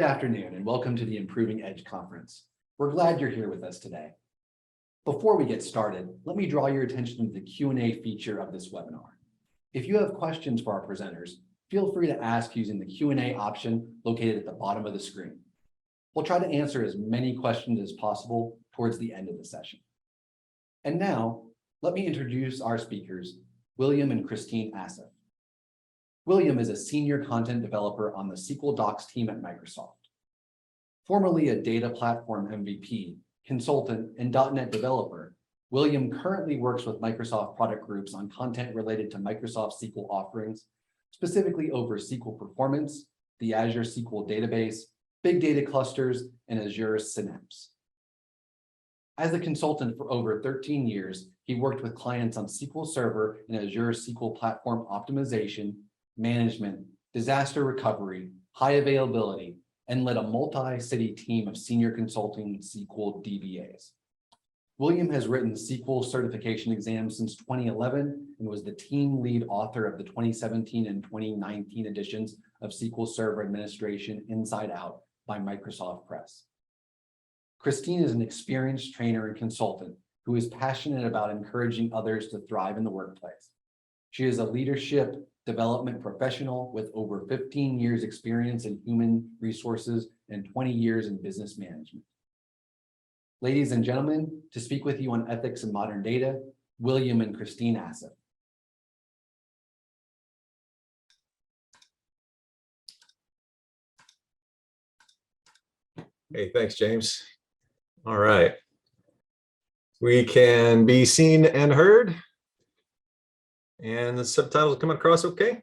afternoon and welcome to the Improving Edge Conference. We're glad you're here with us today. Before we get started, let me draw your attention to the Q&A feature of this webinar. If you have questions for our presenters, feel free to ask using the Q&A option located at the bottom of the screen. We'll try to answer as many questions as possible towards the end of the session. And now, let me introduce our speakers, William and Christine Assaf. William is a senior content developer on the SQL Docs team at Microsoft. Formerly a data platform MVP, consultant, and .NET developer, William currently works with Microsoft product groups on content related to Microsoft SQL offerings, specifically over SQL performance, the Azure SQL database, big data clusters, and Azure Synapse. As a consultant for over 13 years, he worked with clients on SQL Server and Azure SQL platform optimization, management, disaster recovery, high availability, and led a multi-city team of senior consulting SQL DBAs. William has written SQL certification exams since 2011 and was the team lead author of the 2017 and 2019 editions of SQL Server Administration Inside Out by Microsoft Press. Christine is an experienced trainer and consultant who is passionate about encouraging others to thrive in the workplace. She is a leadership development professional with over 15 years experience in human resources and 20 years in business management. Ladies and gentlemen, to speak with you on ethics and modern data, William and Christine Assaf. Hey, thanks, James. All right. We can be seen and heard. And the subtitles are coming across okay?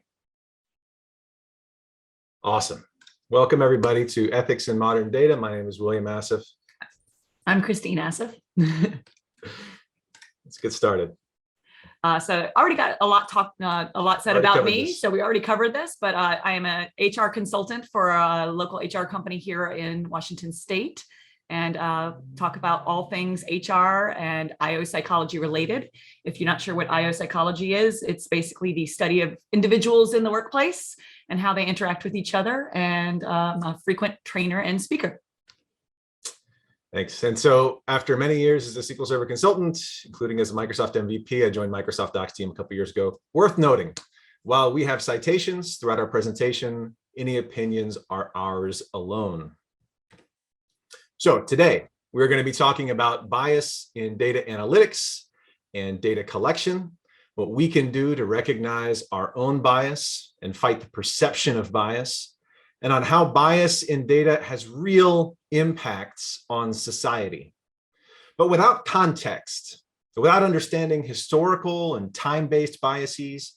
Awesome. Welcome, everybody, to Ethics in Modern Data. My name is William Assaf. I'm Christine Assaf. Let's get started. So I already got a lot said about me. So we already covered this, but I am an HR consultant for a local HR company here in Washington State, and talk about all things HR and IO psychology related. If you're not sure what IO psychology is, it's basically the study of individuals in the workplace and how they interact with each other, and I'm a frequent trainer and speaker. Thanks. And so after many years as a SQL Server consultant, including as a Microsoft MVP, I joined Microsoft Docs team a couple years ago. Worth noting, while we have citations throughout our presentation, any opinions are ours alone. So today, we're going to be talking about bias in data analytics and data collection, what we can do to recognize our own bias and fight the perception of bias, and on how bias in data has real impacts on society. But without context, without understanding historical and time-based biases,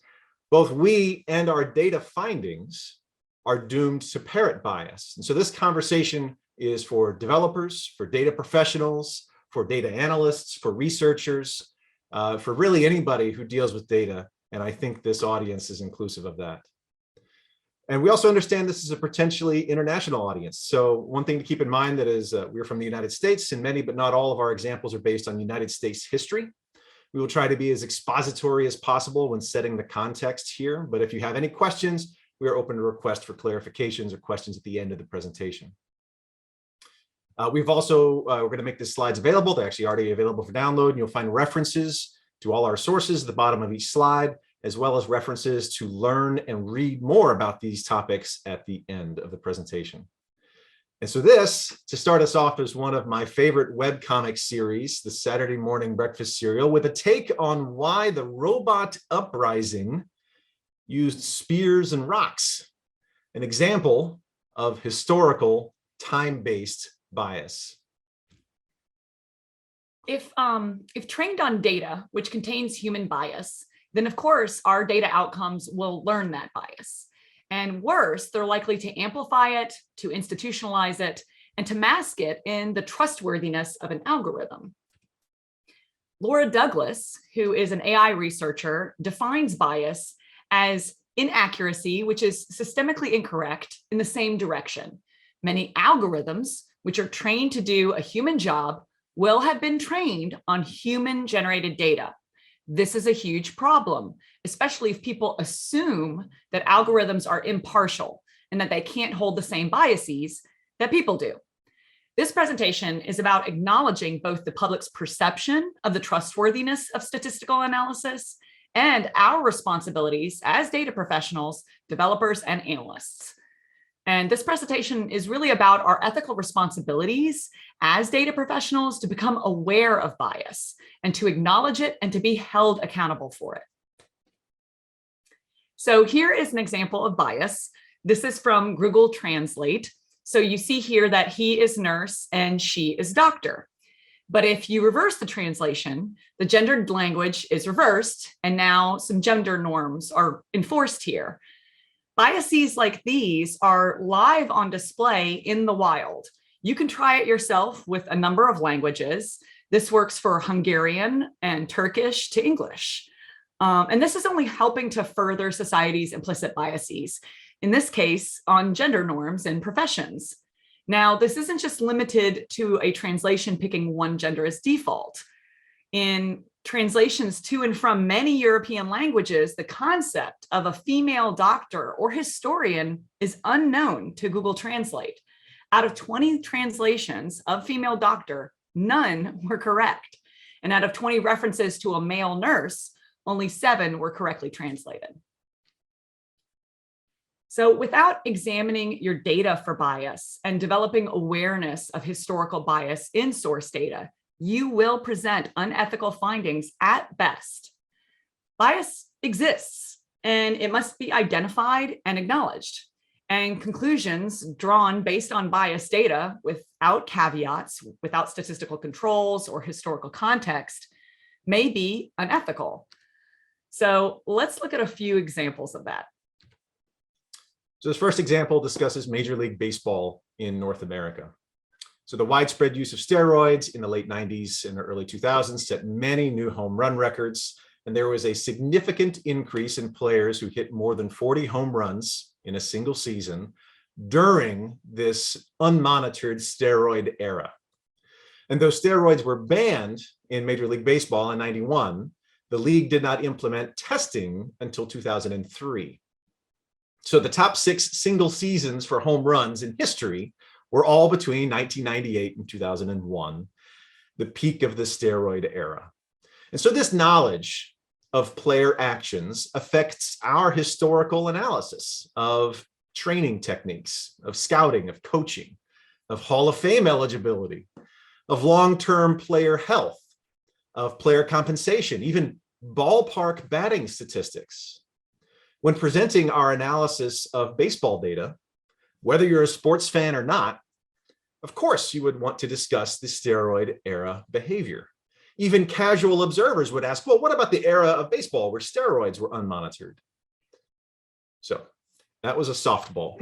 both we and our data findings are doomed to parrot bias. And so this conversation is for developers, for data professionals, for data analysts, for researchers, for really anybody who deals with data. And I think this audience is inclusive of that. And we also understand this is a potentially international audience. So one thing to keep in mind that is we're from the United States, and many, but not all of our examples are based on United States history. We will try to be as expository as possible when setting the context here. But if you have any questions, we are open to request for clarifications or questions at the end of the presentation. We've also, we're going to make the slides available. They're actually already available for download, and you'll find references to all our sources at the bottom of each slide, as well as references to learn and read more about these topics at the end of the presentation. And so this, to start us off, is one of my favorite webcomic series, the Saturday Morning Breakfast Cereal, with a take on why the robot uprising used spears and rocks, an example of historical time-based bias. If trained on data, which contains human bias, then of course our data outcomes will learn that bias. And worse, they're likely to amplify it, to institutionalize it, and to mask it in the trustworthiness of an algorithm. Laura Douglas, who is an AI researcher, defines bias as inaccuracy, which is systemically incorrect in the same direction. Many algorithms, which are trained to do a human job, will have been trained on human-generated data. This is a huge problem, especially if people assume that algorithms are impartial and that they can't hold the same biases. that people do. This presentation is about acknowledging both the public's perception of the trustworthiness of statistical analysis and our responsibilities as data professionals, developers, and analysts. And this presentation is really about our ethical responsibilities as data professionals to become aware of bias and to acknowledge it and to be held accountable for it. So here is an example of bias. This is from Google Translate. So you see here that he is nurse and she is doctor. But if you reverse the translation, the gendered language is reversed, and now some gender norms are enforced here. Biases like these are live on display in the wild. You can try it yourself with a number of languages. This works for Hungarian and Turkish to English. And this is only helping to further society's implicit biases, in this case, on gender norms and professions. Now, this isn't just limited to a translation picking one gender as default. In translations to and from many European languages, the concept of a female doctor or historian is unknown to Google Translate. Out of 20 translations of female doctor, none were correct. And out of 20 references to a male nurse, only 7 were correctly translated. So without examining your data for bias and developing awareness of historical bias in source data, you will present unethical findings at best. Bias exists, and it must be identified and acknowledged. And conclusions drawn based on bias data without caveats, without statistical controls or historical context, may be unethical. So let's look at a few examples of that. So this first example discusses Major League Baseball in North America. So the widespread use of steroids in the late 90s and the early 2000s set many new home run records, and there was a significant increase in players who hit more than 40 home runs in a single season during this unmonitored steroid era. And though steroids were banned in Major League Baseball in '91, the league did not implement testing until 2003. So the top 6 single seasons for home runs in history were all between 1998 and 2001, the peak of the steroid era. And so this knowledge of player actions affects our historical analysis of training techniques, of scouting, of coaching, of Hall of Fame eligibility, of long-term player health, of player compensation, even ballpark batting statistics. When presenting our analysis of baseball data, whether you're a sports fan or not, of course you would want to discuss the steroid era behavior. Even casual observers would ask, well, what about the era of baseball where steroids were unmonitored? So that was a softball.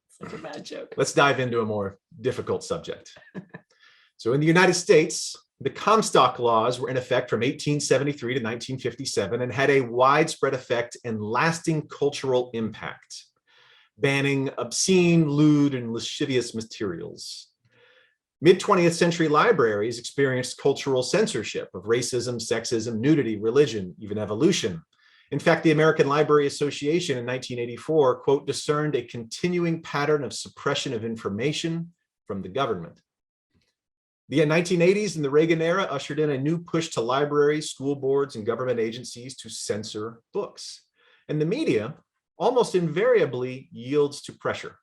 Such a bad joke. Let's dive into a more difficult subject. So in the United States, the Comstock laws were in effect from 1873 to 1957 and had a widespread effect and lasting cultural impact, banning obscene, lewd, and lascivious materials. Mid-20th century libraries experienced cultural censorship of racism, sexism, nudity, religion, even evolution. In fact, the American Library Association in 1984, quote, discerned a continuing pattern of suppression of information from the government. The 1980s and the Reagan era ushered in a new push to libraries, school boards, and government agencies to censor books. And the media almost invariably yields to pressure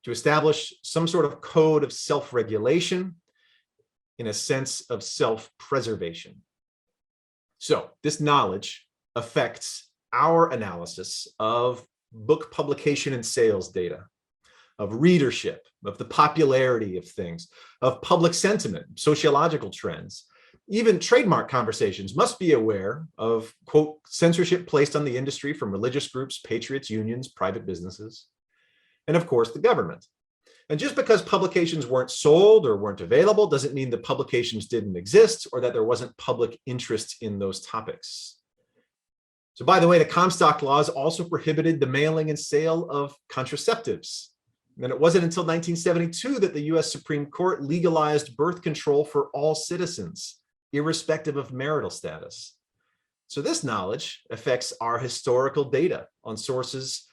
to establish some sort of code of self-regulation in a sense of self-preservation. So this knowledge affects our analysis of book publication and sales data, of readership, of the popularity of things, of public sentiment, sociological trends. Even trademark conversations must be aware of, quote, censorship placed on the industry from religious groups, patriots, unions, private businesses, and of course, the government. And just because publications weren't sold or weren't available doesn't mean that publications didn't exist or that there wasn't public interest in those topics. So by the way, the Comstock laws also prohibited the mailing and sale of contraceptives. And it wasn't until 1972 that the US Supreme Court legalized birth control for all citizens, irrespective of marital status. So this knowledge affects our historical data on sources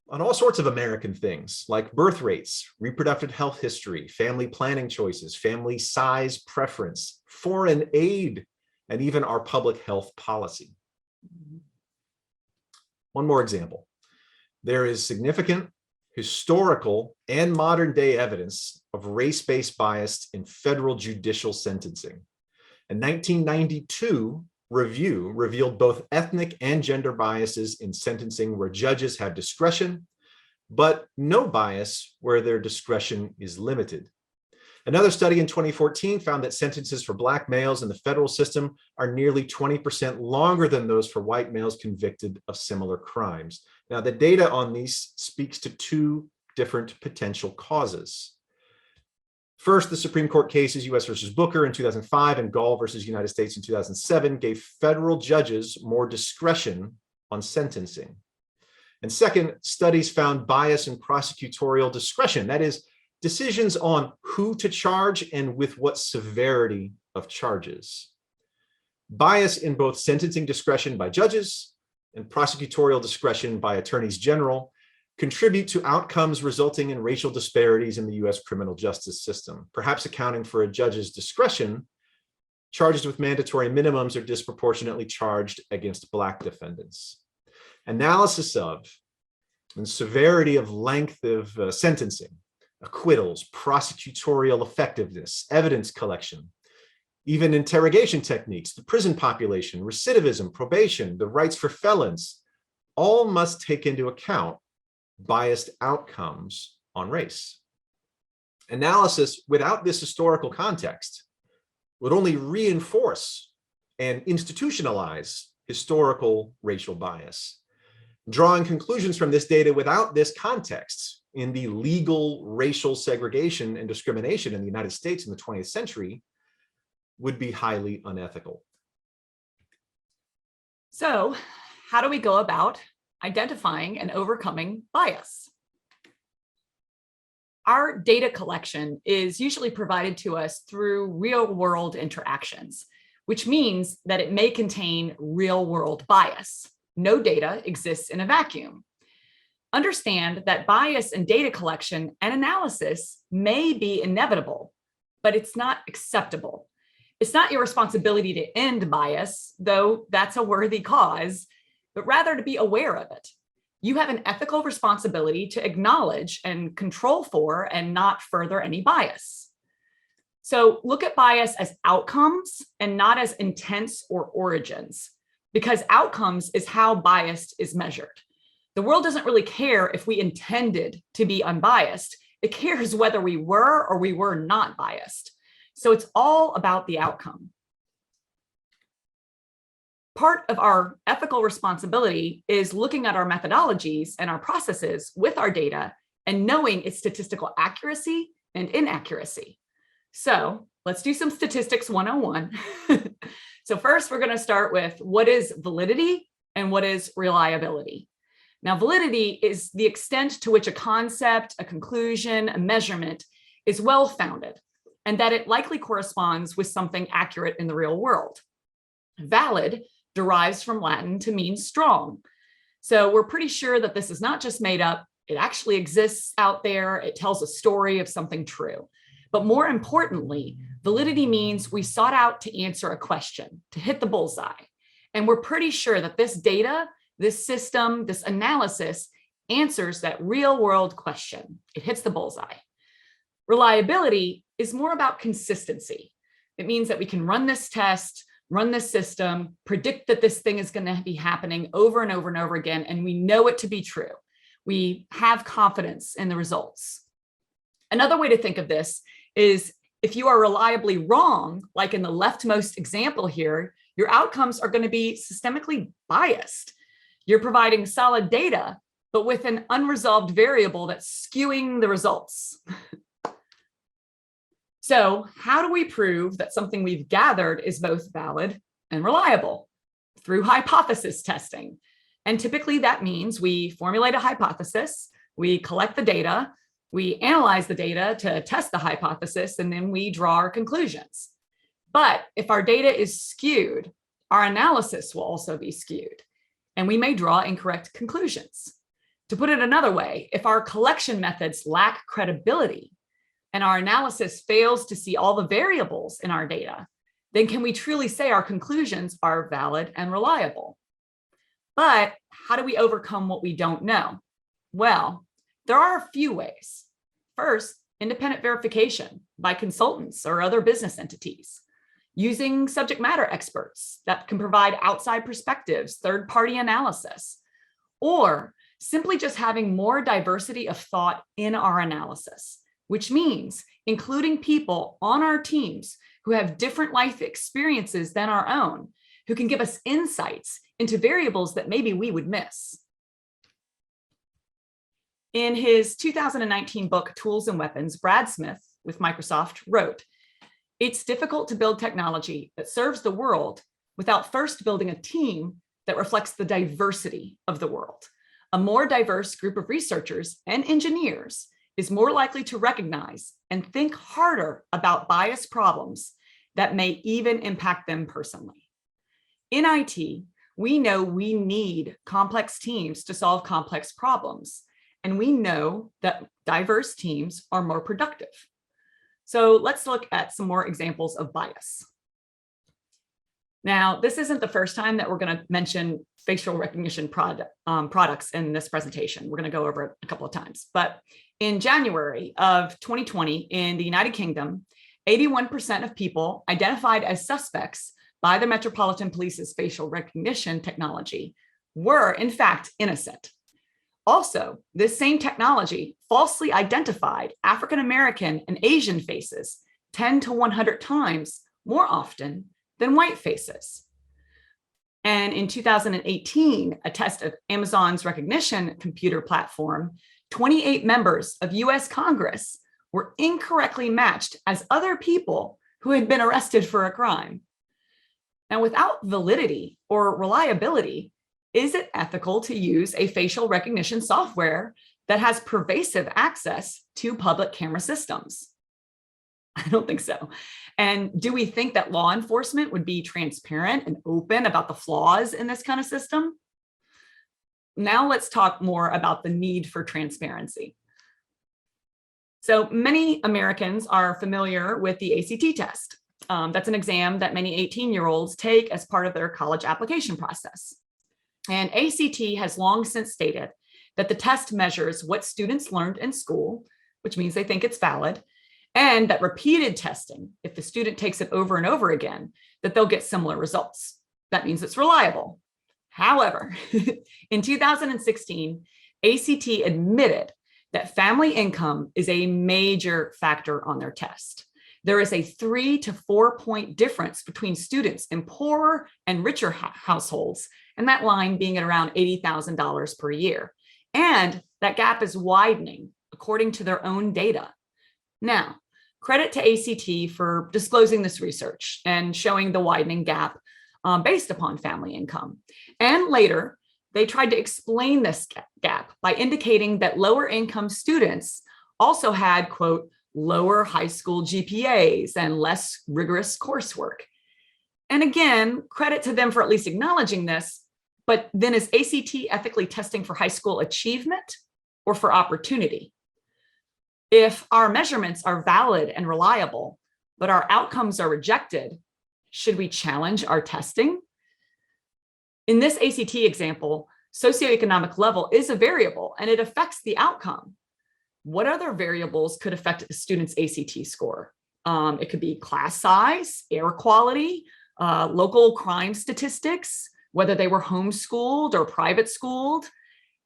on all sorts of American things like birth rates, reproductive health history, family planning choices, family size preference, foreign aid, and even our public health policy. One more example. There is significant historical and modern day evidence of race-based bias in federal judicial sentencing. A 1992 review revealed both ethnic and gender biases in sentencing where judges have discretion, but no bias where their discretion is limited. Another study in 2014 found that sentences for Black males in the federal system are nearly 20% longer than those for white males convicted of similar crimes. Now, the data on these speaks to two different potential causes. First, the Supreme Court cases U.S. versus Booker in 2005 and Gall versus United States in 2007 gave federal judges more discretion on sentencing. And second, studies found bias in prosecutorial discretion, that is, decisions on who to charge and with what severity of charges. Bias in both sentencing discretion by judges and prosecutorial discretion by attorneys general contribute to outcomes resulting in racial disparities in the US criminal justice system, perhaps accounting for a judge's discretion. Charges with mandatory minimums are disproportionately charged against Black defendants. Analysis of and severity of length of sentencing, acquittals, prosecutorial effectiveness, evidence collection, even interrogation techniques, the prison population, recidivism, probation, the rights for felons, all must take into account biased outcomes on race. Analysis without this historical context would only reinforce and institutionalize historical racial bias. Drawing conclusions from this data without this context in the legal racial segregation and discrimination in the United States in the 20th century would be highly unethical. So, how do we go about identifying and overcoming bias? Our data collection is usually provided to us through real-world interactions, which means that it may contain real-world bias. No data exists in a vacuum. Understand that bias in data collection and analysis may be inevitable, but it's not acceptable. It's not your responsibility to end bias, though that's a worthy cause, but rather to be aware of it. You have an ethical responsibility to acknowledge and control for and not further any bias. So look at bias as outcomes and not as intents or origins, because outcomes is how bias is measured. The world doesn't really care if we intended to be unbiased. It cares whether we were or we were not biased. So it's all about the outcome. Part of our ethical responsibility is looking at our methodologies and our processes with our data and knowing its statistical accuracy and inaccuracy. So let's do some statistics 101. So first, we're going to start with what is validity and what is reliability. Now, validity is the extent to which a concept, a conclusion, a measurement is well-founded, and that it likely corresponds with something accurate in the real world. Valid derives from Latin to mean strong. So we're pretty sure that this is not just made up, it actually exists out there, it tells a story of something true. But more importantly, validity means we sought out to answer a question, to hit the bullseye. And we're pretty sure that this data, this system, this analysis answers that real world question. It hits the bullseye. Reliability is more about consistency. It means that we can run this test, run this system, predict that this thing is going to be happening over and over and over again, and we know it to be true. We have confidence in the results. Another way to think of this is if you are reliably wrong, like in the leftmost example here, your outcomes are going to be systemically biased. You're providing solid data, but with an unresolved variable that's skewing the results. So how do we prove that something we've gathered is both valid and reliable? Through hypothesis testing. And typically that means we formulate a hypothesis, we collect the data, we analyze the data to test the hypothesis, and then we draw our conclusions. But if our data is skewed, our analysis will also be skewed, and we may draw incorrect conclusions. To put it another way, if our collection methods lack credibility and our analysis fails to see all the variables in our data, then can we truly say our conclusions are valid and reliable? But how do we overcome what we don't know? Well, there are a few ways. First, independent verification by consultants or other business entities, using subject matter experts that can provide outside perspectives, third-party analysis, or simply just having more diversity of thought in our analysis, which means including people on our teams who have different life experiences than our own, who can give us insights into variables that maybe we would miss. In his 2019 book, Tools and Weapons, Brad Smith with Microsoft wrote, "It's difficult to build technology that serves the world without first building a team that reflects the diversity of the world. A more diverse group of researchers and engineers is more likely to recognize and think harder about bias problems that may even impact them personally. In IT, we know we need complex teams to solve complex problems, and we know that diverse teams are more productive." So let's look at some more examples of bias. Now, this isn't the first time that we're going to mention facial recognition products in this presentation. We're going to go over it a couple of times. But in January of 2020, in the United Kingdom, 81% of people identified as suspects by the Metropolitan Police's facial recognition technology were, in fact, innocent. Also, this same technology falsely identified African American and Asian faces 10 to 100 times more often than white faces. And in 2018, a test of Amazon's recognition computer platform, 28 members of US Congress were incorrectly matched as other people who had been arrested for a crime. Now, without validity or reliability, is it ethical to use a facial recognition software that has pervasive access to public camera systems? I don't think so. And do we think that law enforcement would be transparent and open about the flaws in this kind of system? Now let's talk more about the need for transparency. So many Americans are familiar with the ACT test. That's an exam that many 18-year-olds take as part of their college application process. And ACT has long since stated that the test measures what students learned in school, which means they think it's valid, and that repeated testing, if the student takes it over and over again, that they'll get similar results. That means it's reliable. However, in 2016, ACT admitted that family income is a major factor on their test. There is a 3 to 4 point difference between students in poorer and richer households, and that line being at around $80,000 per year. And that gap is widening according to their own data. Now, credit to ACT for disclosing this research and showing the widening gap based upon family income. And later, they tried to explain this gap by indicating that lower income students also had, quote, lower high school GPAs and less rigorous coursework. And again, credit to them for at least acknowledging this, but then is ACT ethically testing for high school achievement or for opportunity? If our measurements are valid and reliable, but our outcomes are rejected, should we challenge our testing? In this ACT example, socioeconomic level is a variable and it affects the outcome. What other variables could affect the student's ACT score? It could be class size, air quality, local crime statistics, whether they were homeschooled or private schooled,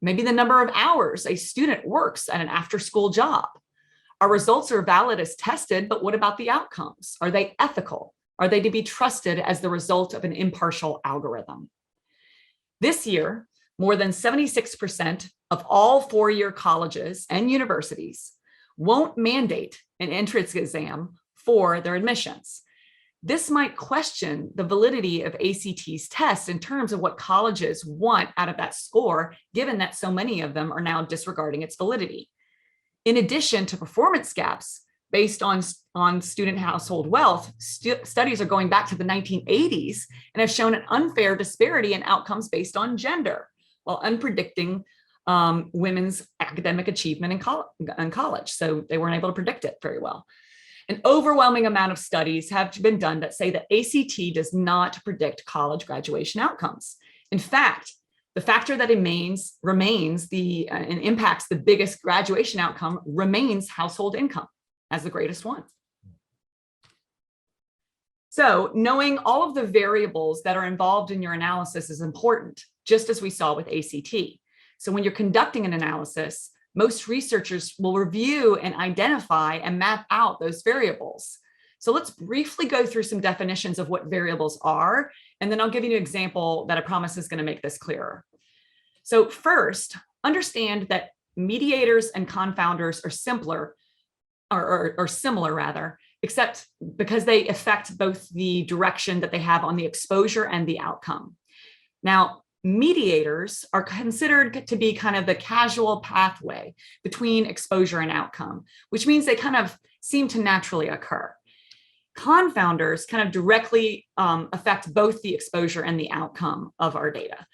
maybe the number of hours a student works at an after-school job. Our results are valid as tested, but what about the outcomes? Are they ethical? Are they to be trusted as the result of an impartial algorithm? This year, more than 76% of all four-year colleges and universities won't mandate an entrance exam for their admissions. This might question the validity of ACT's tests in terms of what colleges want out of that score, given that so many of them are now disregarding its validity. In addition to performance gaps based on student household wealth, studies are going back to the 1980s and have shown an unfair disparity in outcomes based on gender, while unpredicting women's academic achievement in college. So they weren't able to predict it very well. An overwhelming amount of studies have been done that say that ACT does not predict college graduation outcomes. In fact, the factor that remains and impacts the biggest graduation outcome remains household income as the greatest one. So knowing all of the variables that are involved in your analysis is important, just as we saw with ACT. So when you're conducting an analysis, most researchers will review and identify and map out those variables. So let's briefly go through some definitions of what variables are, and then I'll give you an example that I promise is going to make this clearer. So first, understand that mediators and confounders are similar, except because they affect both the direction that they have on the exposure and the outcome. Now, mediators are considered to be kind of the casual pathway between exposure and outcome, which means they kind of seem to naturally occur. Confounders kind of directly affect both the exposure and the outcome of our data.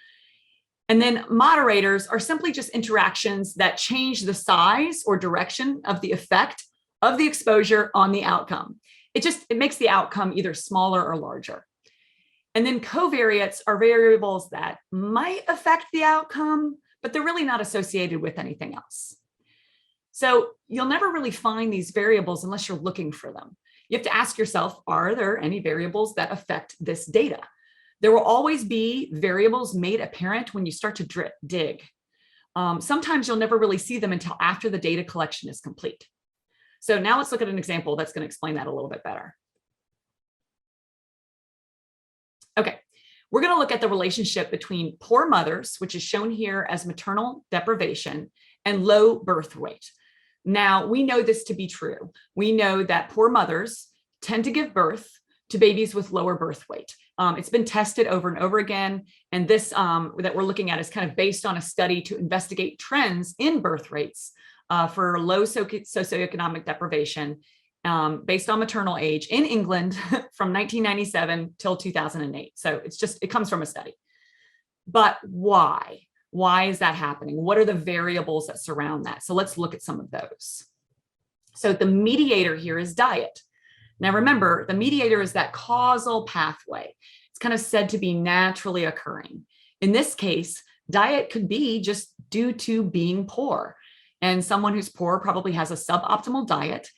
And then moderators are simply just interactions that change the size or direction of the effect of the exposure on the outcome. It makes the outcome either smaller or larger. And then covariates are variables that might affect the outcome, but they're really not associated with anything else. So you'll never really find these variables unless you're looking for them. You have to ask yourself, are there any variables that affect this data? There will always be variables made apparent when you start to dig. Sometimes you'll never really see them until after the data collection is complete. So now let's look at an example that's going to explain that a little bit better. Okay, we're going to look at the relationship between poor mothers, which is shown here as maternal deprivation, and low birth weight. Now, we know this to be true. We know that poor mothers tend to give birth to babies with lower birth weight. It's been tested over and over again. And this that we're looking at is kind of based on a study to investigate trends in birth rates for low socioeconomic deprivation based on maternal age in England from 1997 till 2008. So it comes from a study. But why? Why is that happening? What are the variables that surround that? So let's look at some of those. So the mediator here is diet. Now remember, the mediator is that causal pathway. It's kind of said to be naturally occurring. In this case, diet could be just due to being poor. And someone who's poor probably has a suboptimal diet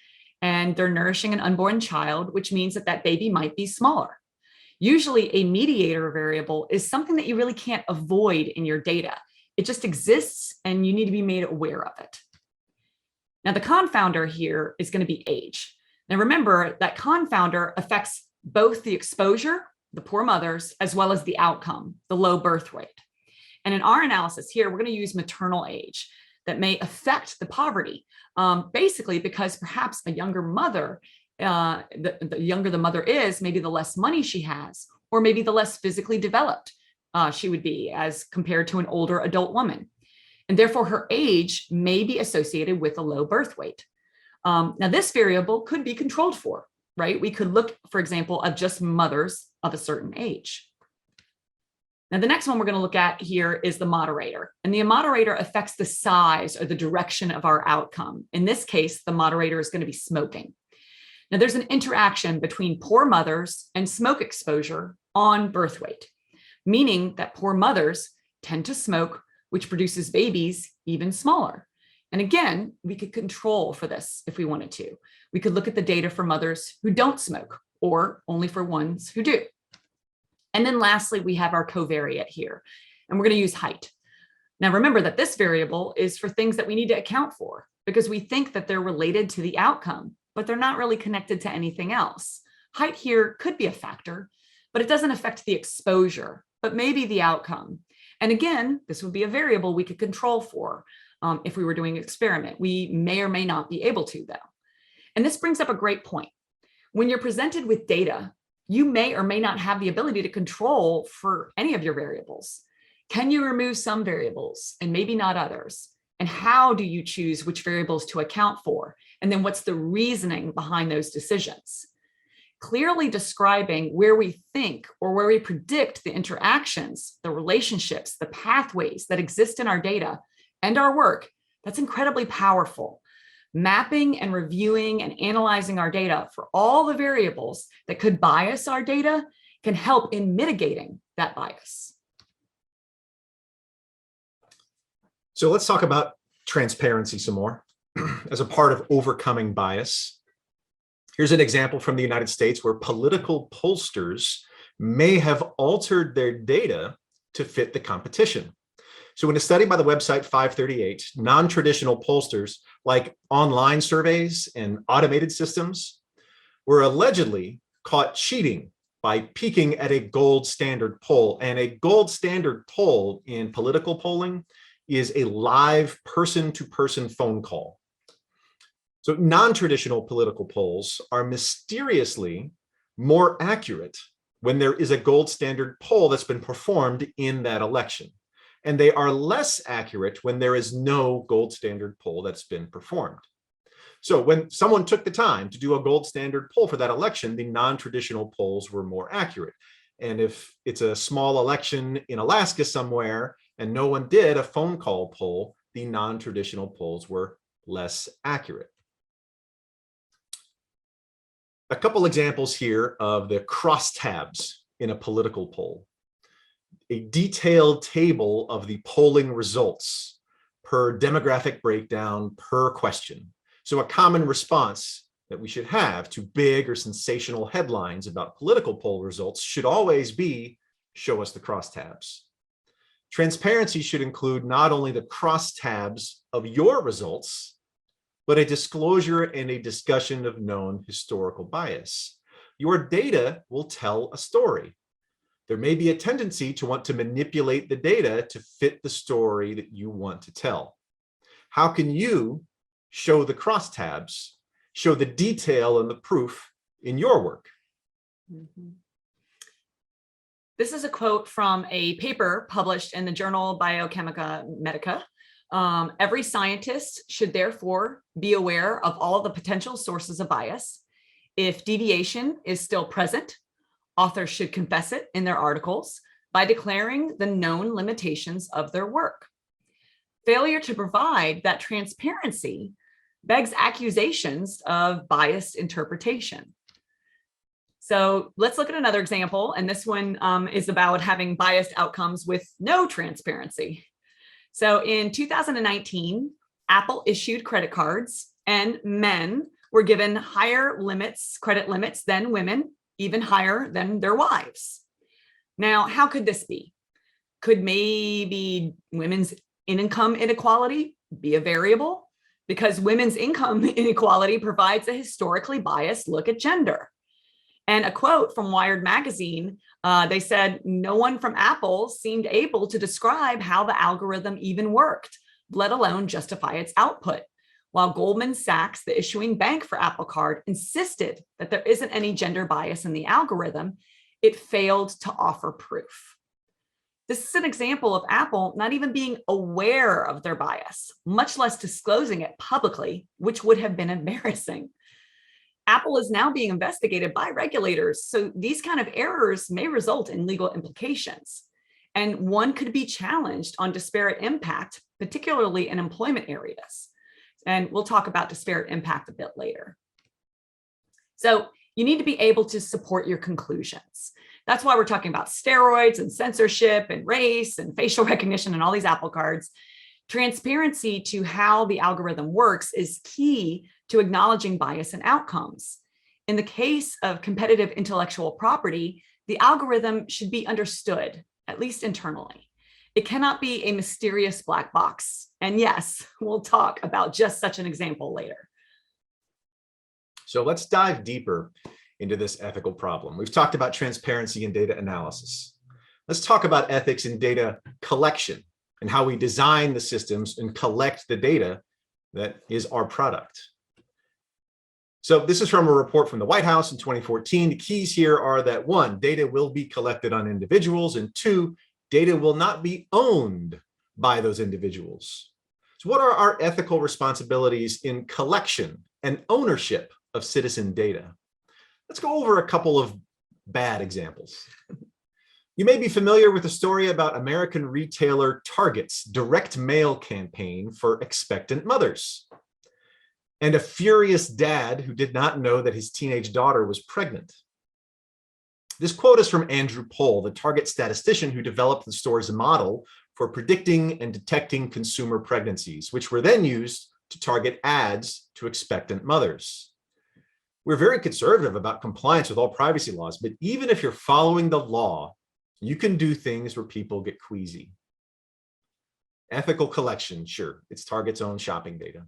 and they're nourishing an unborn child, which means that that baby might be smaller. Usually a mediator variable is something that you really can't avoid in your data. It just exists and you need to be made aware of it. Now the confounder here is going to be age. Now remember that confounder affects both the exposure, the poor mothers, as well as the outcome, the low birth weight. And in our analysis here, we're going to use maternal age that may affect the poverty, basically because perhaps a younger mother, the younger the mother is, maybe the less money she has, or maybe the less physically developed she would be as compared to an older adult woman. And therefore her age may be associated with a low birth weight. Now this variable could be controlled for, right? We could look, for example, of just mothers of a certain age. Now, the next one we're going to look at here is the moderator. And the moderator affects the size or the direction of our outcome. In this case, the moderator is going to be smoking. Now, there's an interaction between poor mothers and smoke exposure on birth weight, meaning that poor mothers tend to smoke, which produces babies even smaller. And again, we could control for this if we wanted to. We could look at the data for mothers who don't smoke or only for ones who do. And then lastly, we have our covariate here, and we're going to use height. Now, remember that this variable is for things that we need to account for because we think that they're related to the outcome, but they're not really connected to anything else. Height here could be a factor, but it doesn't affect the exposure, but maybe the outcome. And again, this would be a variable we could control for if we were doing an experiment. We may or may not be able to, though. And this brings up a great point. When you're presented with data, you may or may not have the ability to control for any of your variables. Can you remove some variables and maybe not others? And how do you choose which variables to account for? And then what's the reasoning behind those decisions? Clearly describing where we think or where we predict the interactions, the relationships, the pathways that exist in our data and our work, that's incredibly powerful. Mapping and reviewing and analyzing our data for all the variables that could bias our data can help in mitigating that bias. So let's talk about transparency some more as a part of overcoming bias. Here's an example from the United States where political pollsters may have altered their data to fit the competition. So in a study by the website 538, non-traditional pollsters like online surveys and automated systems were allegedly caught cheating by peeking at a gold standard poll. And a gold standard poll in political polling is a live person-to-person phone call. So non-traditional political polls are mysteriously more accurate when there is a gold standard poll that's been performed in that election. And they are less accurate when there is no gold standard poll that's been performed. So when someone took the time to do a gold standard poll for that election, the non-traditional polls were more accurate. And if it's a small election in Alaska somewhere and no one did a phone call poll, the non-traditional polls were less accurate. A couple examples here of the crosstabs in a political poll. A detailed table of the polling results per demographic breakdown per question. So a common response that we should have to big or sensational headlines about political poll results should always be, show us the crosstabs. Transparency should include not only the crosstabs of your results, but a disclosure and a discussion of known historical bias. Your data will tell a story. There may be a tendency to want to manipulate the data to fit the story that you want to tell. How can you show the crosstabs, show the detail and the proof in your work? Mm-hmm. This is a quote from a paper published in the journal Biochimica Medica. Every scientist should therefore be aware of all the potential sources of bias. If deviation is still present, authors should confess it in their articles by declaring the known limitations of their work. Failure to provide that transparency begs accusations of biased interpretation. So let's look at another example, and this one is about having biased outcomes with no transparency. So in 2019, Apple issued credit cards, and men were given higher limits, credit limits than women, even higher than their wives. Now, how could this be? Could maybe women's income inequality be a variable? Because women's income inequality provides a historically biased look at gender. And a quote from Wired magazine, they said, no one from Apple seemed able to describe how the algorithm even worked, let alone justify its output. While Goldman Sachs, the issuing bank for Apple Card, insisted that there isn't any gender bias in the algorithm, it failed to offer proof. This is an example of Apple not even being aware of their bias, much less disclosing it publicly, which would have been embarrassing. Apple is now being investigated by regulators, so these kind of errors may result in legal implications. And one could be challenged on disparate impact, particularly in employment areas. And we'll talk about disparate impact a bit later. So you need to be able to support your conclusions. That's why we're talking about steroids and censorship and race and facial recognition and all these Apple cards. Transparency to how the algorithm works is key to acknowledging bias and outcomes. In the case of competitive intellectual property, the algorithm should be understood, at least internally. It cannot be a mysterious black box. And yes, we'll talk about just such an example later. So let's dive deeper into this ethical problem. We've talked about transparency in data analysis. Let's talk about ethics in data collection and how we design the systems and collect the data that is our product. So this is from a report from the White House in 2014. The keys here are that 1, data will be collected on individuals, and 2, data will not be owned by those individuals. So what are our ethical responsibilities in collection and ownership of citizen data? Let's go over a couple of bad examples. You may be familiar with the story about American retailer Target's direct mail campaign for expectant mothers and a furious dad who did not know that his teenage daughter was pregnant. This quote is from Andrew Pohl, the Target statistician who developed the store's model for predicting and detecting consumer pregnancies, which were then used to target ads to expectant mothers. We're very conservative about compliance with all privacy laws, but even if you're following the law, you can do things where people get queasy. Ethical collection, sure, it's Target's own shopping data.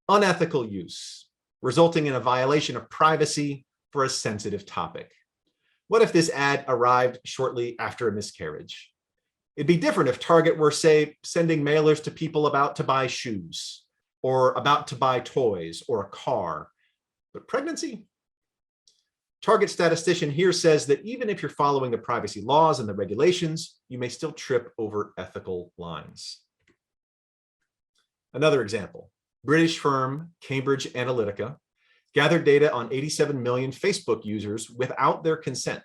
Unethical use, resulting in a violation of privacy for a sensitive topic. What if this ad arrived shortly after a miscarriage? It'd be different if Target were, say, sending mailers to people about to buy shoes or about to buy toys or a car. But pregnancy? Target statistician here says that even if you're following the privacy laws and the regulations, you may still trip over ethical lines. Another example, British firm Cambridge Analytica gathered data on 87 million Facebook users without their consent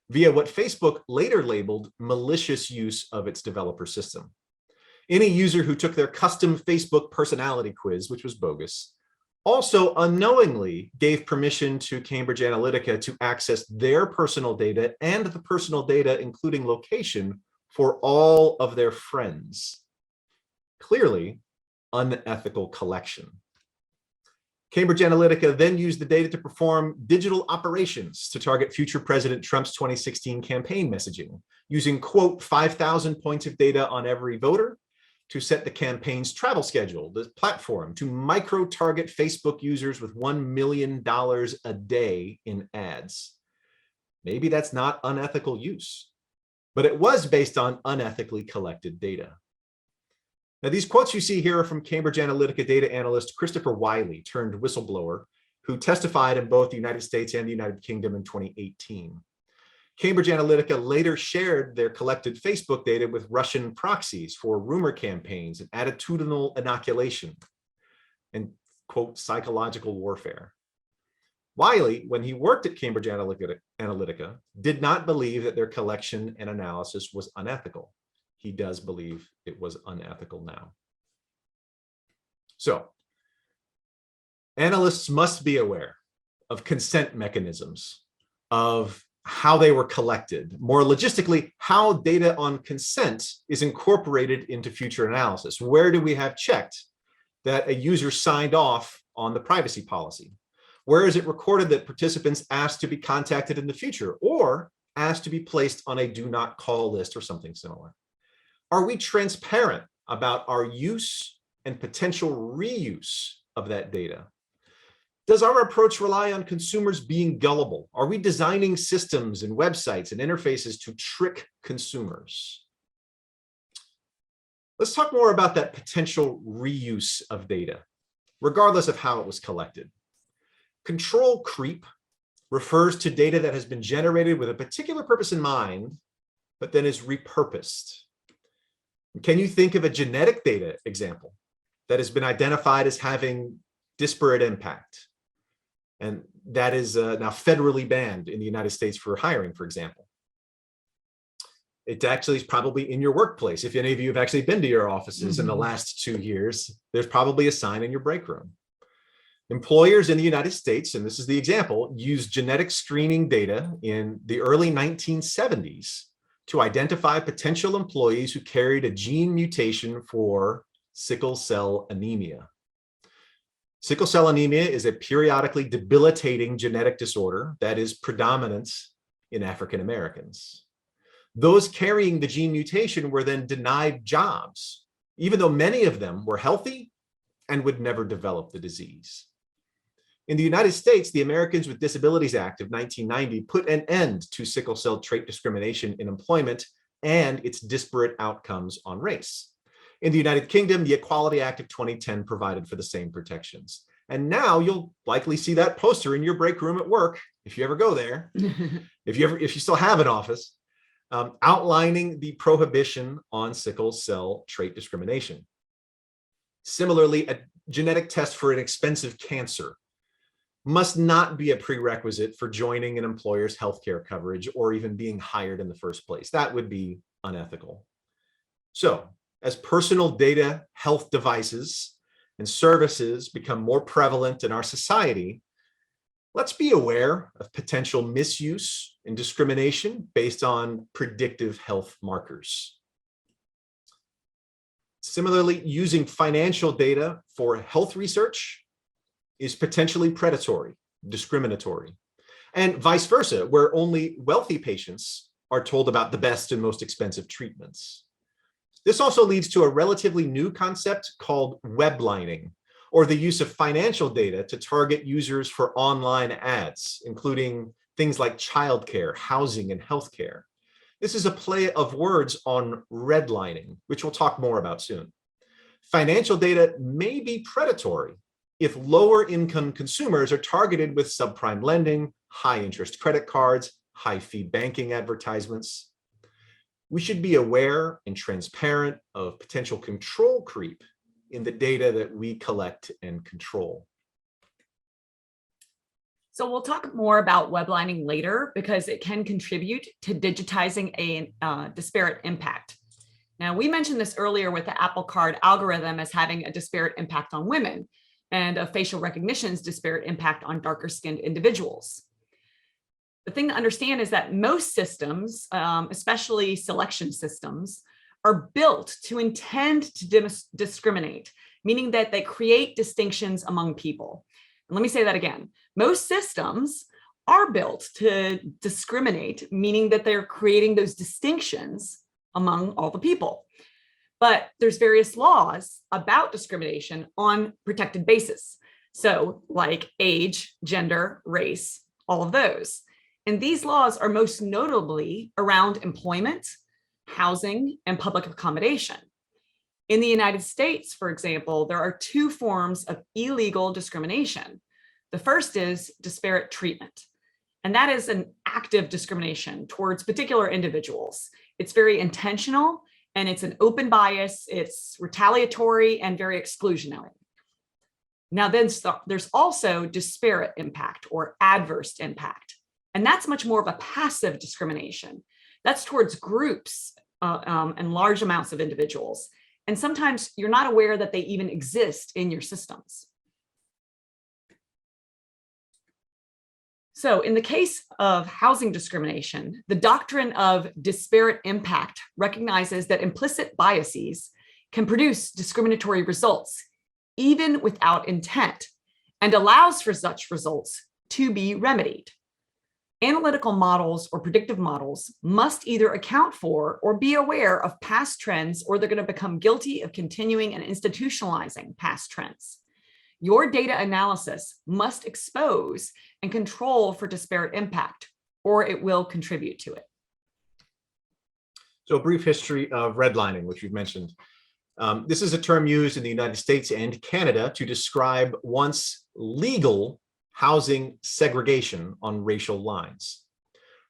via what Facebook later labeled malicious use of its developer system. Any user who took their custom Facebook personality quiz, which was bogus, also unknowingly gave permission to Cambridge Analytica to access their personal data and the personal data, including location, for all of their friends. Clearly, unethical collection. Cambridge Analytica then used the data to perform digital operations to target future President Trump's 2016 campaign messaging, using, quote, 5,000 points of data on every voter to set the campaign's travel schedule, the platform to micro-target Facebook users with $1 million a day in ads. Maybe that's not unethical use, but it was based on unethically collected data. Now, these quotes you see here are from Cambridge Analytica data analyst Christopher Wiley, turned whistleblower, who testified in both the United States and the United Kingdom in 2018. Cambridge Analytica later shared their collected Facebook data with Russian proxies for rumor campaigns and attitudinal inoculation and, quote, psychological warfare. Wiley, when he worked at Cambridge Analytica, did not believe that their collection and analysis was unethical. He does believe it was unethical now. So, analysts must be aware of consent mechanisms, of how they were collected, more logistically, how data on consent is incorporated into future analysis. Where do we have checked that a user signed off on the privacy policy? Where is it recorded that participants asked to be contacted in the future or asked to be placed on a do not call list or something similar? Are we transparent about our use and potential reuse of that data? Does our approach rely on consumers being gullible? Are we designing systems and websites and interfaces to trick consumers? Let's talk more about that potential reuse of data, regardless of how it was collected. Control creep refers to data that has been generated with a particular purpose in mind, but then is repurposed. Can you think of a genetic data example that has been identified as having disparate impact? And that is now federally banned in the United States for hiring, for example. It actually is probably in your workplace. If any of you have actually been to your offices in the last 2 years, there's probably a sign in your break room. Employers in the United States, and this is the example, used genetic screening data in the early 1970s to identify potential employees who carried a gene mutation for sickle cell anemia. Sickle cell anemia is a periodically debilitating genetic disorder that is predominant in African Americans. Those carrying the gene mutation were then denied jobs, even though many of them were healthy and would never develop the disease. In the United States, the Americans with Disabilities Act of 1990 put an end to sickle cell trait discrimination in employment and its disparate outcomes on race. In the United Kingdom, the Equality Act of 2010 provided for the same protections. And now you'll likely see that poster in your break room at work, if you ever go there, if you still have an office, outlining the prohibition on sickle cell trait discrimination. Similarly, a genetic test for an expensive cancer must not be a prerequisite for joining an employer's healthcare coverage or even being hired in the first place. That would be unethical. So, as personal data health devices and services become more prevalent in our society, let's be aware of potential misuse and discrimination based on predictive health markers. Similarly, using financial data for health research is potentially predatory, discriminatory, and vice versa, where only wealthy patients are told about the best and most expensive treatments. This also leads to a relatively new concept called weblining, or the use of financial data to target users for online ads, including things like childcare, housing, and healthcare. This is a play of words on redlining, which we'll talk more about soon. Financial data may be predatory if lower income consumers are targeted with subprime lending, high interest credit cards, high fee banking advertisements. We should be aware and transparent of potential control creep in the data that we collect and control. So we'll talk more about weblining later because it can contribute to digitizing a disparate impact. Now, we mentioned this earlier with the Apple Card algorithm as having a disparate impact on women, and of facial recognition's disparate impact on darker skinned individuals. The thing to understand is that most systems, especially selection systems, are built to intend to discriminate, meaning that they create distinctions among people. And let me say that again. Most systems are built to discriminate, meaning that they're creating those distinctions among all the people. But there's various laws about discrimination on protected basis. So like age, gender, race, all of those. And these laws are most notably around employment, housing, and public accommodation. In the United States, for example, there are two forms of illegal discrimination. The first is disparate treatment, and that is an active discrimination towards particular individuals. It's very intentional, and it's an open bias, it's retaliatory and very exclusionary. Now then, there's also disparate impact or adverse impact, and that's much more of a passive discrimination. That's towards groups and large amounts of individuals. And sometimes you're not aware that they even exist in your systems. So in the case of housing discrimination, the doctrine of disparate impact recognizes that implicit biases can produce discriminatory results, even without intent, and allows for such results to be remedied. Analytical models or predictive models must either account for or be aware of past trends, or they're going to become guilty of continuing and institutionalizing past trends. Your data analysis must expose and control for disparate impact, or it will contribute to it. So a brief history of redlining, which you've mentioned. This is a term used in the United States and Canada to describe once legal housing segregation on racial lines.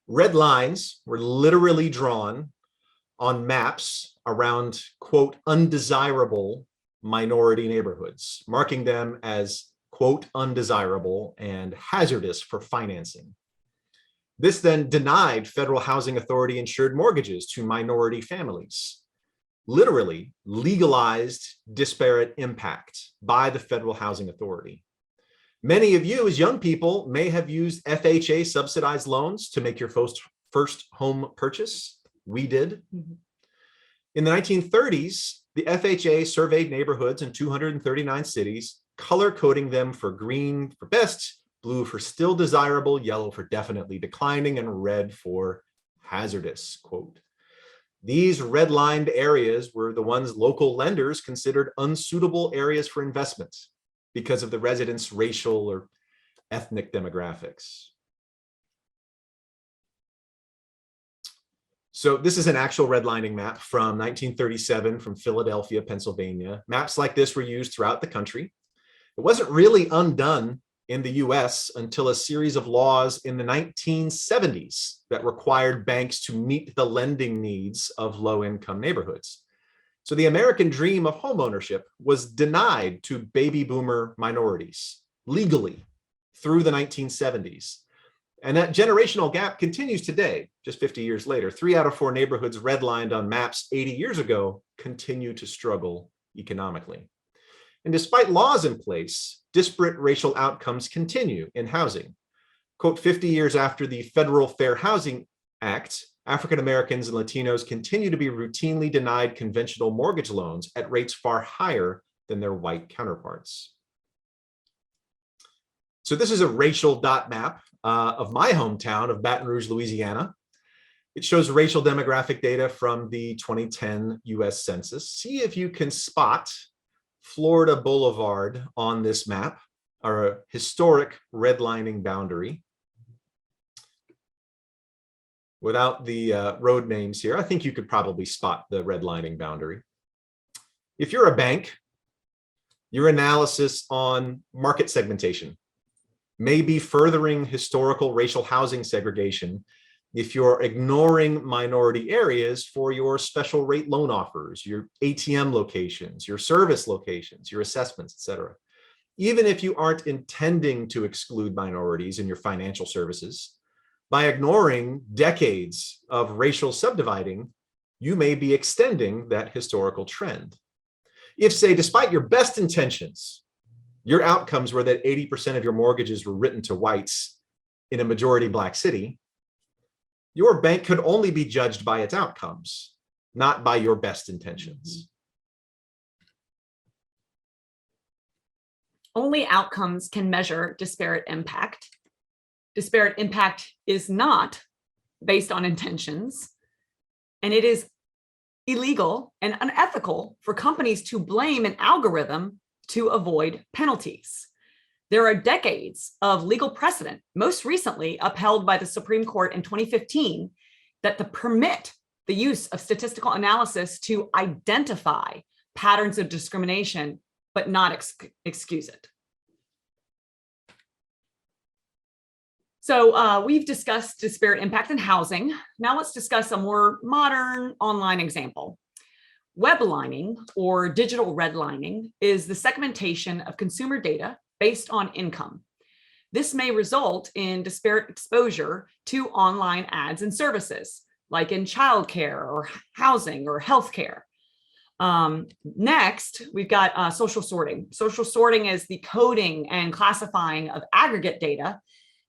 Red lines were literally drawn on maps around, quote, undesirable minority neighborhoods, marking them as, quote, undesirable and hazardous for financing. This then denied federal housing authority insured mortgages to minority families, literally legalized disparate impact by the federal housing authority. Many of you as young people may have used FHA subsidized loans to make your first home purchase. We did. In the 1930s, the FHA surveyed neighborhoods in 239 cities, color coding them for green for best, blue for still desirable, yellow for definitely declining, and red for hazardous, quote. These redlined areas were the ones local lenders considered unsuitable areas for investment because of the residents' racial or ethnic demographics. So this is an actual redlining map from 1937 from Philadelphia, Pennsylvania. Maps like this were used throughout the country. It wasn't really undone in the US until a series of laws in the 1970s that required banks to meet the lending needs of low-income neighborhoods. So the American dream of homeownership was denied to baby boomer minorities legally through the 1970s. And that generational gap continues today, just 50 years later. 3 out of 4 neighborhoods redlined on maps 80 years ago continue to struggle economically. And despite laws in place, disparate racial outcomes continue in housing. Quote, 50 years after the Federal Fair Housing Act, African Americans and Latinos continue to be routinely denied conventional mortgage loans at rates far higher than their white counterparts. So this is a racial dot map of my hometown of Baton Rouge, Louisiana. It shows racial demographic data from the 2010 US Census. See if you can spot Florida Boulevard on this map, our historic redlining boundary. Without the road names here, I think you could probably spot the redlining boundary. If you're a bank, your analysis on market segmentation may be furthering historical racial housing segregation if you're ignoring minority areas for your special rate loan offers, your ATM locations, your service locations, your assessments, et cetera. Even if you aren't intending to exclude minorities in your financial services, by ignoring decades of racial subdividing, you may be extending that historical trend. If, say, despite your best intentions, your outcomes were that 80% of your mortgages were written to whites in a majority Black city, your bank could only be judged by its outcomes, not by your best intentions. Only outcomes can measure disparate impact. Disparate impact is not based on intentions, and it is illegal and unethical for companies to blame an algorithm to avoid penalties. There are decades of legal precedent, most recently upheld by the Supreme Court in 2015, that permit the use of statistical analysis to identify patterns of discrimination, but not excuse it. So we've discussed disparate impact in housing. Now let's discuss a more modern online example. Weblining, or digital redlining, is the segmentation of consumer data based on income. This may result in disparate exposure to online ads and services, like in childcare or housing or healthcare. Next, we've got social sorting. Social sorting is the coding and classifying of aggregate data,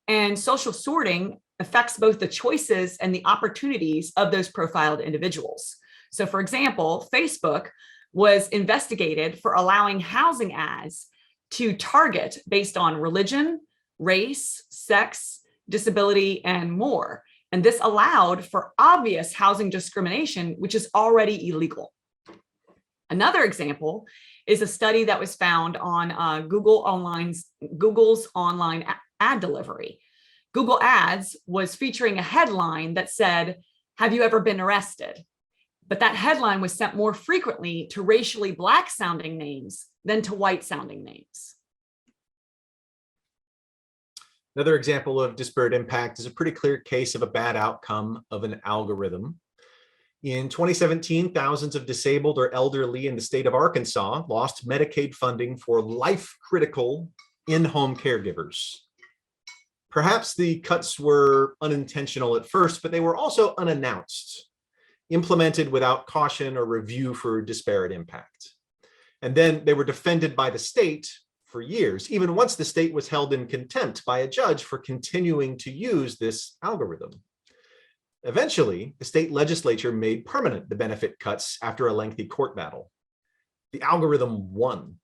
and social sorting affects both the choices and the opportunities of those profiled individuals. So for example, Facebook was investigated for allowing housing ads to target based on religion, race, sex, disability, and more. And this allowed for obvious housing discrimination, which is already illegal. Another example is a study that was found on Google's online ad delivery. Google Ads was featuring a headline that said, "Have you ever been arrested?" But that headline was sent more frequently to racially Black sounding names than to white sounding names. Another example of disparate impact is a pretty clear case of a bad outcome of an algorithm. In 2017, thousands of disabled or elderly in the state of Arkansas lost Medicaid funding for life-critical in-home caregivers. Perhaps the cuts were unintentional at first, but they were also unannounced, implemented without caution or review for disparate impact. And then they were defended by the state for years, even once the state was held in contempt by a judge for continuing to use this algorithm. Eventually, the state legislature made permanent the benefit cuts after a lengthy court battle. The algorithm won.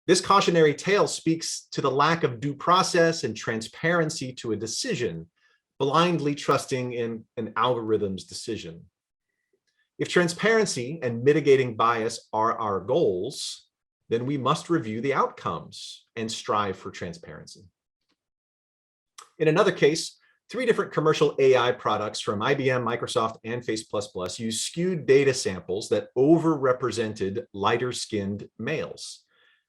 This cautionary tale speaks to the lack of due process and transparency to a decision, blindly trusting in an algorithm's decision. If transparency and mitigating bias are our goals, then we must review the outcomes and strive for transparency. In another case, 3 different commercial AI products from IBM, Microsoft, and Face++ use skewed data samples that overrepresented lighter-skinned males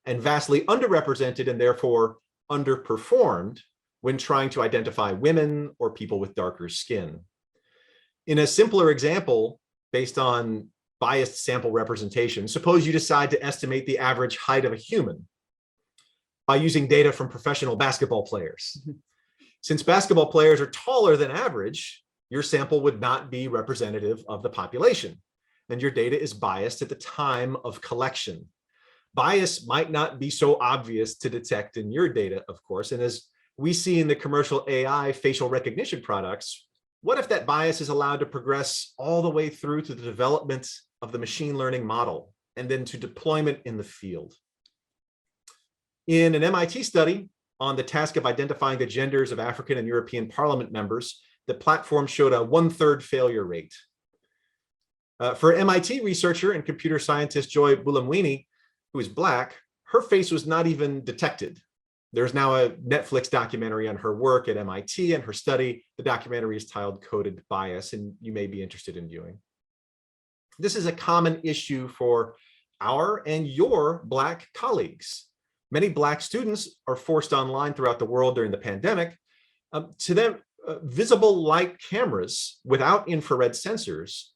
and vastly underrepresented and therefore underperformed when trying to identify women or people with darker skin. In a simpler example, based on biased sample representation, suppose you decide to estimate the average height of a human. by using data from professional basketball players. Since basketball players are taller than average, your sample would not be representative of the population, and your data is biased at the time of collection. Bias might not be so obvious to detect in your data, of course, and as we see in the commercial AI facial recognition products, what if that bias is allowed to progress all the way through to the development of the machine learning model and then to deployment in the field? In an MIT study on the task of identifying the genders of African and European Parliament members, the platform showed a 1/3 failure rate. For MIT researcher and computer scientist Joy Buolamwini, who is Black, her face was not even detected. There's now a Netflix documentary on her work at MIT and her study. The documentary is titled Coded Bias, and you may be interested in viewing. This is a common issue for our and your Black colleagues. Many Black students are forced online throughout the world during the pandemic. To them, visible light cameras without infrared sensors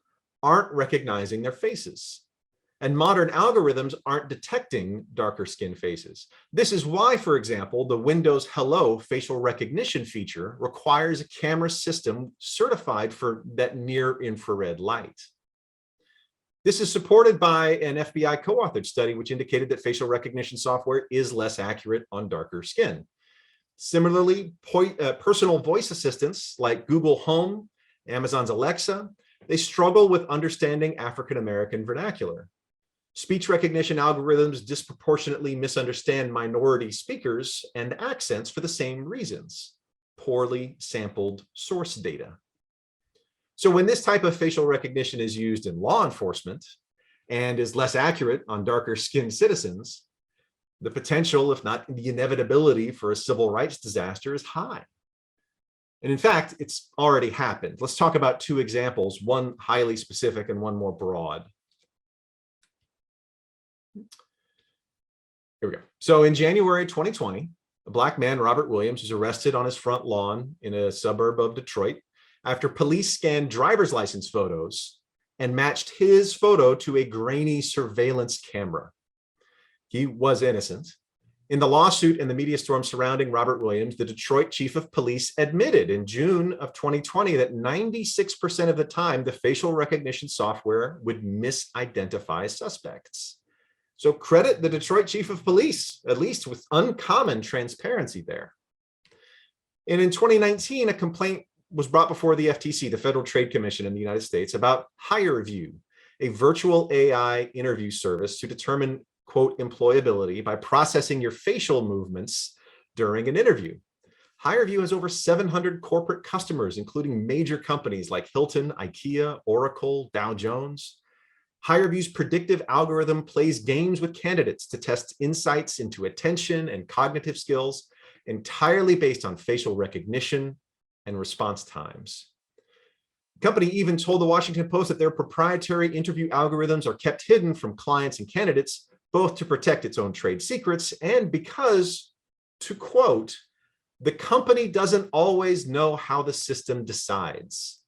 aren't recognizing their faces. And modern algorithms aren't detecting darker skin faces. This is why, for example, the Windows Hello facial recognition feature requires a camera system certified for that near infrared light. This is supported by an FBI co-authored study, which indicated that facial recognition software is less accurate on darker skin. Similarly, personal voice assistants like Google Home, Amazon's Alexa, they struggle with understanding African-American vernacular. Speech recognition algorithms disproportionately misunderstand minority speakers and accents for the same reasons: poorly sampled source data. So when this type of facial recognition is used in law enforcement and is less accurate on darker skinned citizens, the potential, if not the inevitability, for a civil rights disaster is high. And in fact, it's already happened. Let's talk about two examples, one highly specific and one more broad. Here we go. So in January 2020, a Black man, Robert Williams, was arrested on his front lawn in a suburb of Detroit after police scanned driver's license photos and matched his photo to a grainy surveillance camera. He was innocent. In the lawsuit and the media storm surrounding Robert Williams, the Detroit chief of police admitted in June of 2020 that 96% of the time, the facial recognition software would misidentify suspects. So credit the Detroit chief of police, at least with uncommon transparency there. And in 2019, a complaint was brought before the FTC, the Federal Trade Commission in the United States, about HireVue, a virtual AI interview service to determine, quote, employability by processing your facial movements during an interview. HireVue has over 700 corporate customers, including major companies like Hilton, IKEA, Oracle, Dow Jones. HireVue's predictive algorithm plays games with candidates to test insights into attention and cognitive skills entirely based on facial recognition and response times. The company even told the Washington Post that their proprietary interview algorithms are kept hidden from clients and candidates, both to protect its own trade secrets and because, to quote, the company doesn't always know how the system decides.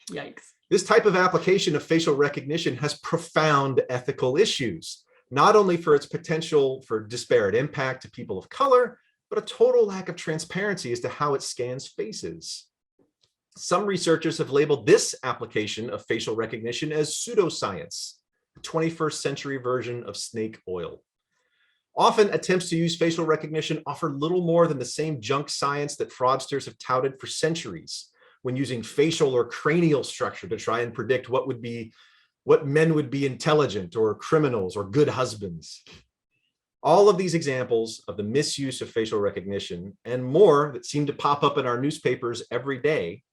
Yikes. This type of application of facial recognition has profound ethical issues, not only for its potential for disparate impact to people of color, but a total lack of transparency as to how it scans faces. Some researchers have labeled this application of facial recognition as pseudoscience, a 21st century version of snake oil. Often, attempts to use facial recognition offer little more than the same junk science that fraudsters have touted for centuries when using facial or cranial structure to try and predict what men would be intelligent or criminals or good husbands. All of these examples of the misuse of facial recognition and more that seem to pop up in our newspapers every day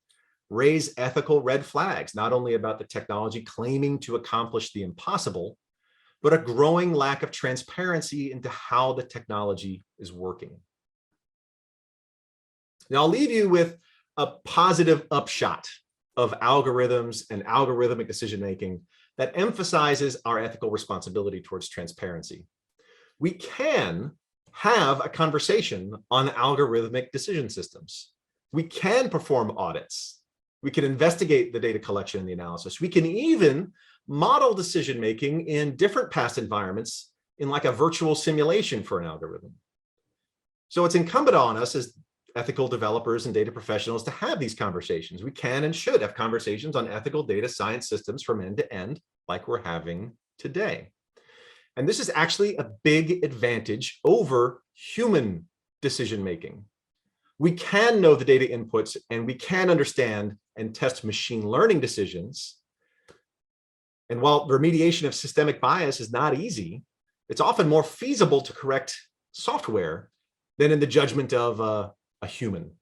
raise ethical red flags, not only about the technology claiming to accomplish the impossible, but a growing lack of transparency into how the technology is working. Now, I'll leave you with a positive upshot of algorithms and algorithmic decision-making that emphasizes our ethical responsibility towards transparency. We can have a conversation on algorithmic decision systems. We can perform audits. We can investigate the data collection and the analysis. We can even model decision-making in different past environments in like a virtual simulation for an algorithm. So it's incumbent on us as ethical developers and data professionals to have these conversations. We can and should have conversations on ethical data science systems from end to end, like we're having today. And this is actually a big advantage over human decision-making. We can know the data inputs and we can understand and test machine learning decisions. And while remediation of systemic bias is not easy, it's often more feasible to correct software than in the judgment of a human.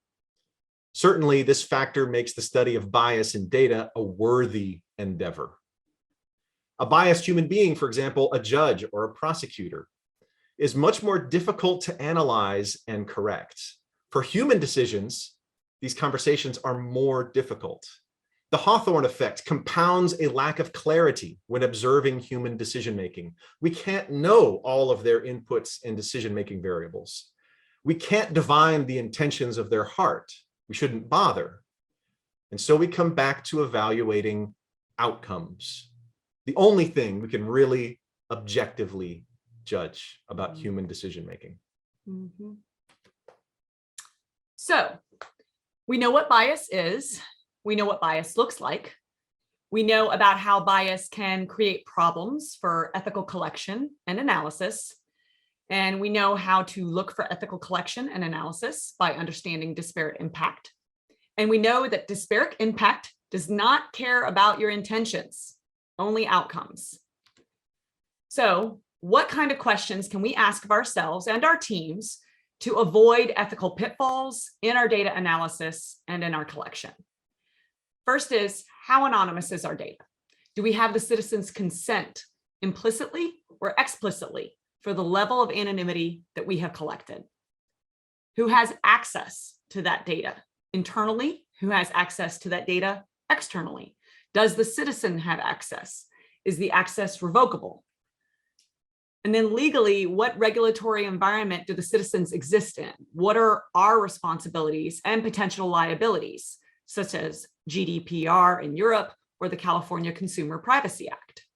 Certainly, this factor makes the study of bias in data a worthy endeavor. A biased human being, for example, a judge or a prosecutor, is much more difficult to analyze and correct. For human decisions, these conversations are more difficult. The Hawthorne effect compounds a lack of clarity when observing human decision-making. We can't know all of their inputs and decision-making variables. We can't divine the intentions of their heart. We shouldn't bother. And so we come back to evaluating outcomes. The only thing we can really objectively judge about human decision-making. Mm-hmm. So we know what bias is. We know what bias looks like. We know about how bias can create problems for ethical collection and analysis. And we know how to look for ethical collection and analysis by understanding disparate impact. And we know that disparate impact does not care about your intentions, only outcomes. So what kind of questions can we ask of ourselves and our teams to avoid ethical pitfalls in our data analysis and in our collection? First is, how anonymous is our data? Do we have the citizens' consent implicitly or explicitly for the level of anonymity that we have collected? Who has access to that data internally? Who has access to that data externally? Does the citizen have access? Is the access revocable? And then legally, what regulatory environment do the citizens exist in? What are our responsibilities and potential liabilities, such as GDPR in Europe or the California Consumer Privacy Act?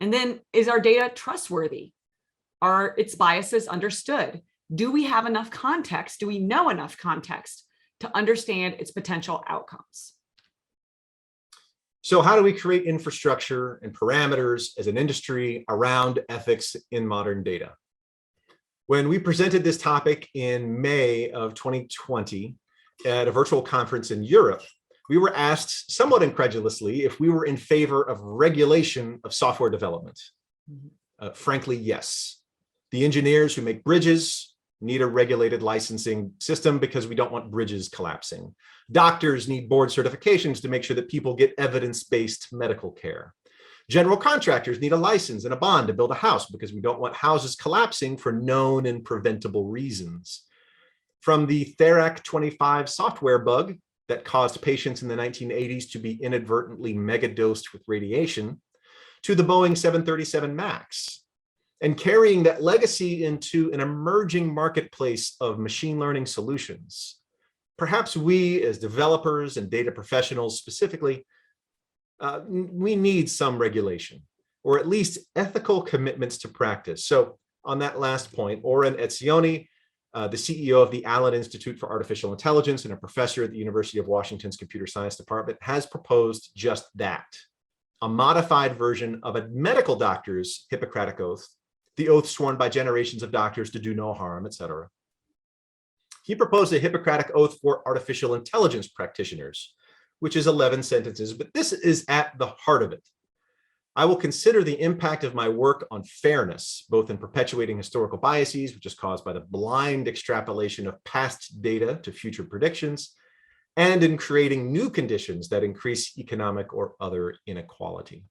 And then, is our data trustworthy? Are its biases understood? Do we have enough context? Do we know enough context to understand its potential outcomes? So how do we create infrastructure and parameters as an industry around ethics in modern data? When we presented this topic in May of 2020 at a virtual conference in Europe, we were asked somewhat incredulously if we were in favor of regulation of software development. Frankly, yes. The engineers who make bridges need a regulated licensing system because we don't want bridges collapsing. Doctors need board certifications to make sure that people get evidence-based medical care. General contractors need a license and a bond to build a house because we don't want houses collapsing for known and preventable reasons. From the Therac 25 software bug that caused patients in the 1980s to be inadvertently megadosed with radiation, to the Boeing 737 MAX, and carrying that legacy into an emerging marketplace of machine learning solutions. Perhaps we as developers and data professionals specifically, we need some regulation, or at least ethical commitments to practice. So on that last point, Oren Etzioni, the CEO of the Allen Institute for Artificial Intelligence and a professor at the University of Washington's Computer Science Department, has proposed just that, a modified version of a medical doctor's Hippocratic Oath, the oath sworn by generations of doctors to do no harm, etc. He proposed a Hippocratic Oath for artificial intelligence practitioners, which is 11 sentences, but this is at the heart of it. I will consider the impact of my work on fairness, both in perpetuating historical biases, which is caused by the blind extrapolation of past data to future predictions, and in creating new conditions that increase economic or other inequality.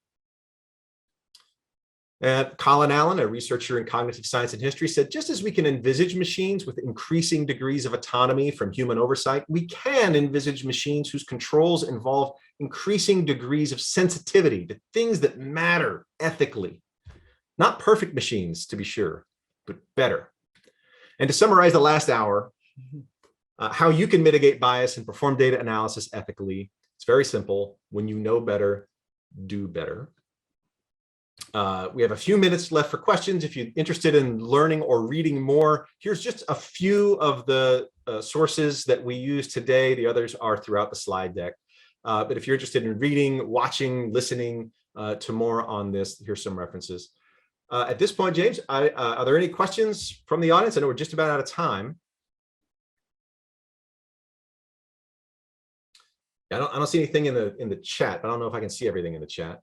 Colin Allen, a researcher in cognitive science and history, said, just as we can envisage machines with increasing degrees of autonomy from human oversight, we can envisage machines whose controls involve increasing degrees of sensitivity to things that matter ethically. Not perfect machines, to be sure, but better. And to summarize the last hour, how you can mitigate bias and perform data analysis ethically, it's very simple. When you know better, do better. We have a few minutes left for questions. If you're interested in learning or reading more, here's just a few of the sources that we use today. The others are throughout the slide deck. But if you're interested in reading, watching, listening to more on this, here's some references. At this point, James, are there any questions from the audience? I know we're just about out of time. I don't see anything in the chat, but I don't know if I can see everything in the chat.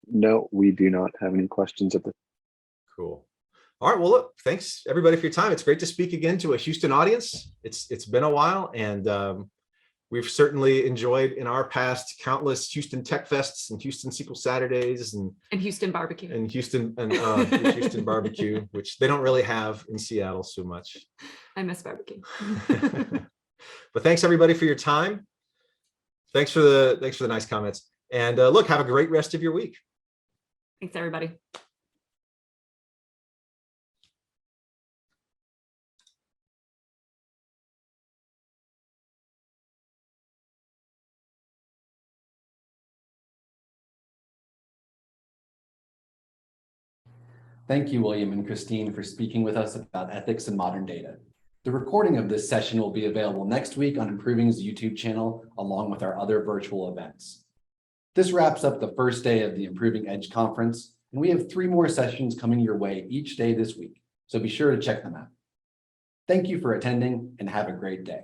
No, we do not have any questions at this. Cool. All right. Well, look, thanks everybody for your time. It's great to speak again to a Houston audience. It's been a while, and we've certainly enjoyed in our past countless Houston Tech Fests and Houston SQL Saturdays and Houston barbecue. And Houston barbecue, which they don't really have in Seattle so much. I miss barbecue. But thanks everybody for your time. Thanks for the nice comments. And look, have a great rest of your week. Thanks, everybody. Thank you, William and Christine, for speaking with us about ethics and modern data. The recording of this session will be available next week on Improving's YouTube channel, along with our other virtual events. This wraps up the first day of the Improving Edge conference, and we have 3 more sessions coming your way each day this week, so be sure to check them out. Thank you for attending and have a great day.